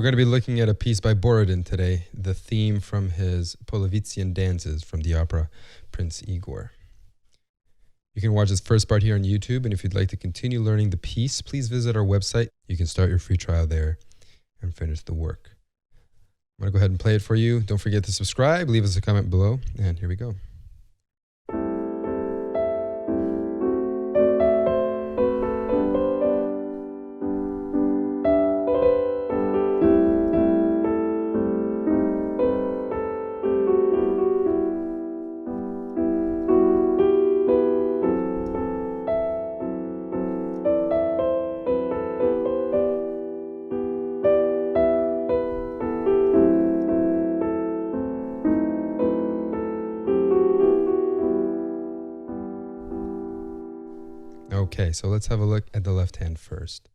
going to be looking at a piece by Borodin today, the theme from his Polovtsian Dances from the opera Prince Igor. You can watch this first part here on YouTube, and if you'd like to continue learning the piece, please visit our website. You can start your free trial there and finish the work. I'm going to go ahead and play it for you. Don't forget to subscribe, leave us a comment below, and here we go. Okay, so let's have a look at the left hand first.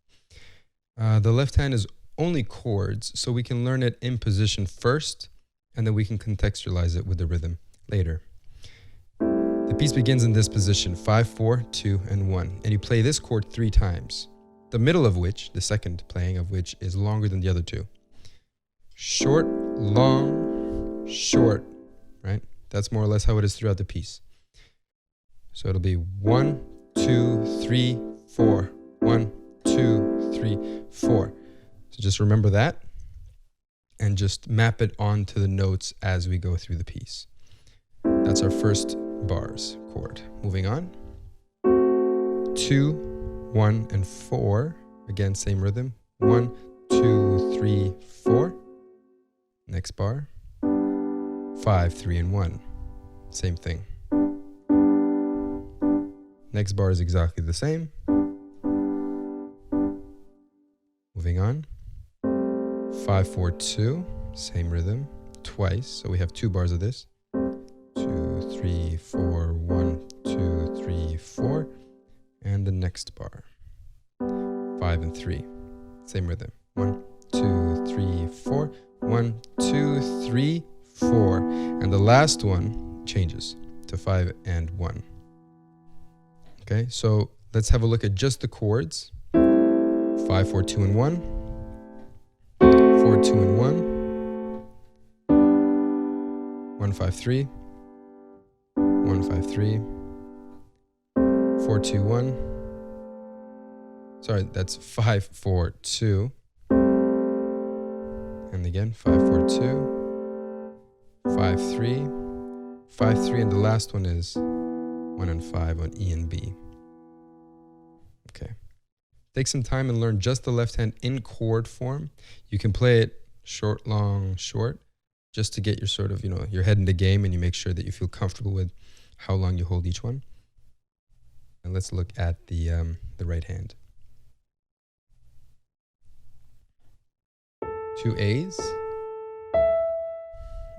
The left hand is only chords, so we can learn it in position first, and then we can contextualize it with the rhythm later. The piece begins in this position, 5, 4, 2, and 1, and you play this chord 3 times, the middle of which, the second playing of which, is longer than the other 2. Short, long, short, right? That's more or less how it is throughout the piece. So it'll be 1, 2, 3, 4. 1, 2, 3, 4. So just remember that and just map it onto the notes as we go through the piece. That's our first bars chord. Moving on. 2, 1, and 4. Again, same rhythm. 1, 2, 3, 4. Next bar. 5, 3, and 1. Same thing. Next bar is exactly the same. Moving on. 5, 4, 2. Same rhythm. Twice. So we have 2 bars of this. 2, 3, 4. 1, 2, 3, 4. And the next bar. 5 and 3. Same rhythm. 1, 2, 3, 4. 1, 2, 3, 4. And the last one changes to 5 and 1. Okay, so let's have a look at just the chords. 5, 4, 2, and 1. 4, 2, and 1. 1, 5, 3. 1, 5, 3. 4, 2, 1. Sorry, that's 5, 4, 2. And again, 5, 4, 2. 5, 3. 5, 3, and the last one is 1 and 5 on E and B. Okay. Take some time and learn just the left hand in chord form. You can play it short, long, short, just to get your sort of, your head in the game, and you make sure that you feel comfortable with how long you hold each one. And let's look at the right hand. 2 A's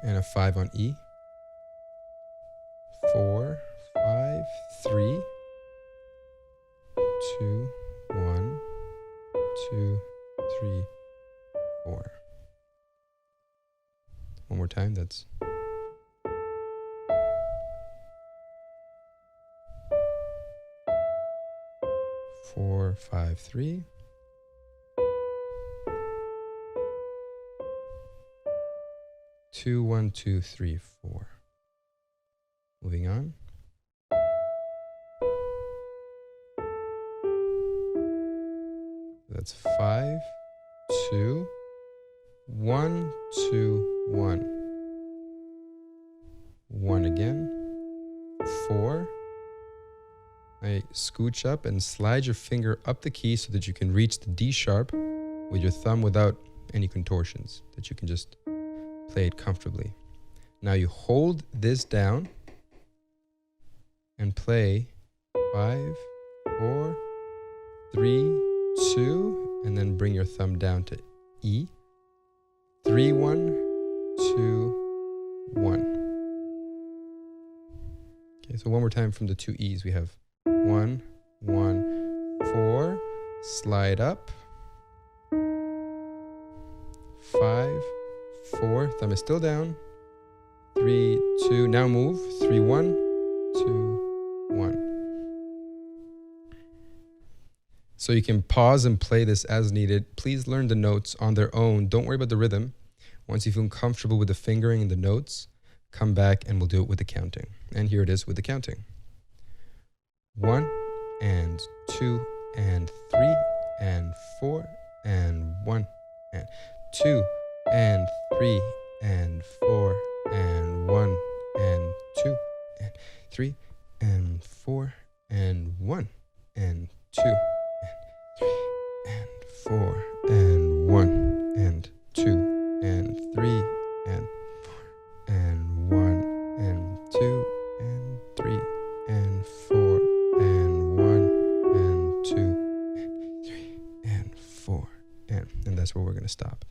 and a 5 on E. 4, 5, 3, 2, 1, 2, 3, 4. One more time, that's 4, 5, 3. 2, 1, 2, 3, 4. Moving on. That's 5, 2, 1, 2, 1. 1 again. 4. I scooch up and slide your finger up the key so that you can reach the D sharp with your thumb without any contortions, that you can just play it comfortably. Now you hold this down and play 5, 4, 3, 2, and then bring your thumb down to E. 3, 1, 2, 1. Okay, so one more time from the 2 E's. We have 1, 1, 4, slide up. 5, 4, thumb is still down. 3, 2, now move. 3, 1, 2, 1. So you can pause and play this as needed. Please learn the notes on their own. Don't worry about the rhythm. Once you feel comfortable with the fingering and the notes, come back and we'll do it with the counting. And here it is with the counting. 1 and 2 and 3 and 4 and 1 and 2 and 3 and 4 and 1 and 2 and 3 and 4 and 1 and 2 and 3 and 4 and 1 and 2 and 3 and 4 and 1 and 2 and 3 and 4 and 1 and 2 and 3 and 4 and that's where we're going to stop.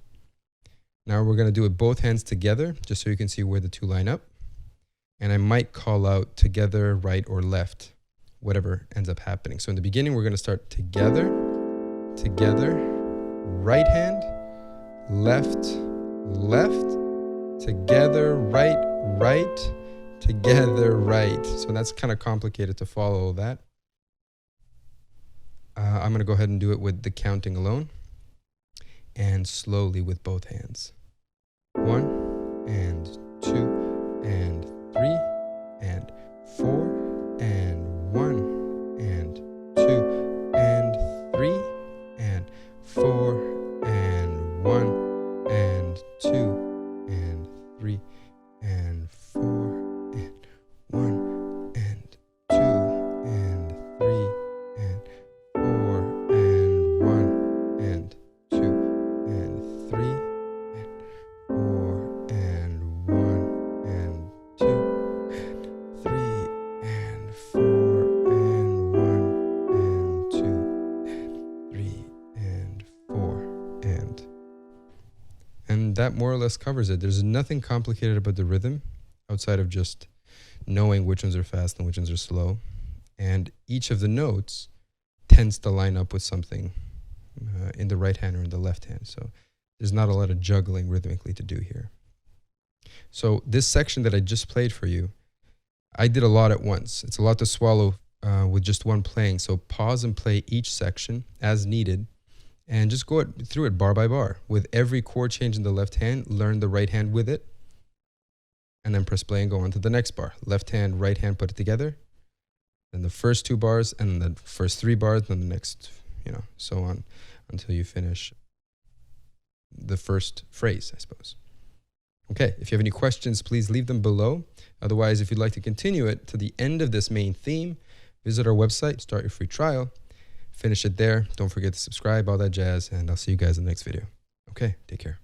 Now we're going to do it both hands together, just so you can see where the two line up. And I might call out together, right or left, whatever ends up happening. So in the beginning, we're going to start together, together, right hand, left, left, together, right, right, together, right. So that's kind of complicated to follow that. I'm going to go ahead and do it with the counting alone and slowly with both hands. 1 and 2 and 3 and 4 and 1 and 2 and 3 and 4 and 1 and 2 and 3 and 4 and 1 and 2 and 3 and 4 and 1 and 2 and 3 and 4 and 1 and 2 and 3 and 4 and 1 and 2 and 3 and 4 and that more or less covers it. There's nothing complicated about the rhythm outside of just knowing which ones are fast and which ones are slow. And each of the notes tends to line up with something in the right hand or in the left hand. So there's not a lot of juggling rhythmically to do here. So this section that I just played for you, I did a lot at once. It's a lot to swallow with just one playing. So pause and play each section as needed and just go through it bar by bar. With every chord change in the left hand, learn the right hand with it, and then press play and go on to the next bar. Left hand, right hand, put it together. Then the first 2 bars, and then the first 3 bars, then the next, so on until you finish the first phrase, I suppose. Okay, if you have any questions, please leave them below. Otherwise, if you'd like to continue it to the end of this main theme, visit our website, start your free trial, finish it there. Don't forget to subscribe, all that jazz, and I'll see you guys in the next video. Okay, take care.